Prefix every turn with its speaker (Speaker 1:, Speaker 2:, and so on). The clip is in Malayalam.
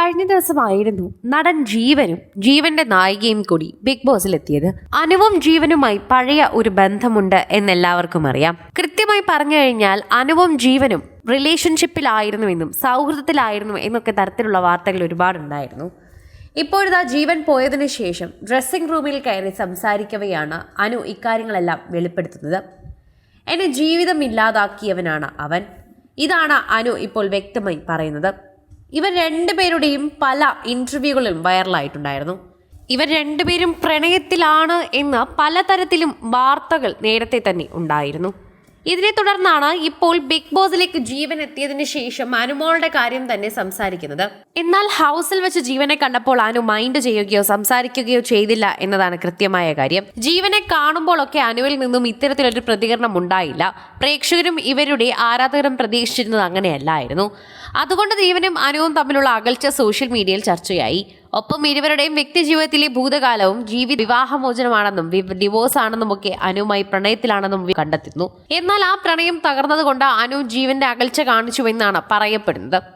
Speaker 1: കഴിഞ്ഞ ദിവസമായിരുന്നു നടൻ ജീവന്റെ നായികയും കൂടി ബിഗ് ബോസിലെത്തിയത്. അനുവും ജീവനുമായി പഴയ ഒരു ബന്ധമുണ്ട് എന്നെല്ലാവർക്കും അറിയാം. കൃത്യമായി പറഞ്ഞു കഴിഞ്ഞാൽ അനുവും ജീവനും റിലേഷൻഷിപ്പിലായിരുന്നുവെന്നും സൗഹൃദത്തിലായിരുന്നു എന്നൊക്കെ തരത്തിലുള്ള വാർത്തകൾ ഒരുപാടുണ്ടായിരുന്നു. ഇപ്പോഴിതാ ജീവൻ പോയതിനു ശേഷം ഡ്രസ്സിംഗ് റൂമിൽ കയറി സംസാരിക്കവെയാണ് അനു ഇക്കാര്യങ്ങളെല്ലാം വെളിപ്പെടുത്തുന്നത്. എന്നെ ജീവിതം ഇല്ലാതാക്കിയവനാണ് അവൻ. ഇതാണ് അനു ഇപ്പോൾ വ്യക്തമായി പറയുന്നത്. ഇവർ രണ്ടുപേരുടെയും പല ഇന്റർവ്യൂകളിലും വൈറലായിട്ടുണ്ടായിരുന്നു. ഇവർ രണ്ടുപേരും പ്രണയത്തിലാണ് എന്ന് പലതരത്തിലും വാർത്തകൾ നേരത്തെ തന്നെ ഉണ്ടായിരുന്നു. ഇതിനെ തുടർന്നാണ് ഇപ്പോൾ ബിഗ് ബോസിലേക്ക് ജീവൻ എത്തിയതിനു ശേഷം അനുമോളുടെ കാര്യം തന്നെ സംസാരിക്കുന്നത്. എന്നാൽ ഹൗസിൽ വെച്ച് ജീവനെ കണ്ടപ്പോൾ അനു മൈൻഡ് ചെയ്യുകയോ സംസാരിക്കുകയോ ചെയ്തില്ല എന്നതാണ് കൃത്യമായ കാര്യം. ജീവനെ കാണുമ്പോഴൊക്കെ അനുവിൽ നിന്നും ഇത്തരത്തിലൊരു പ്രതികരണം ഉണ്ടായില്ല. പ്രേക്ഷകരും ഇവരുടെ ആരാധകരും പ്രതീക്ഷിച്ചിരുന്നത് അങ്ങനെയല്ലായിരുന്നു. അതുകൊണ്ട് ജീവനും അനുവും തമ്മിലുള്ള അകൽച്ച സോഷ്യൽ മീഡിയയിൽ ചർച്ചയായി. ഒപ്പം ഇരുവരുടെയും വ്യക്തി ജീവിതത്തിലെ ഭൂതകാലവും വിവാഹമോചനമാണെന്നും ഡിവോഴ്സ് ആണെന്നും ഒക്കെ അനുവുമായി പ്രണയത്തിലാണെന്നും കണ്ടെത്തുന്നു. എന്നാൽ ആ പ്രണയം തകർന്നതുകൊണ്ട് അനു ജീവന്റെ അകൽച്ച കാണിച്ചുവെന്നാണ് പറയപ്പെടുന്നത്.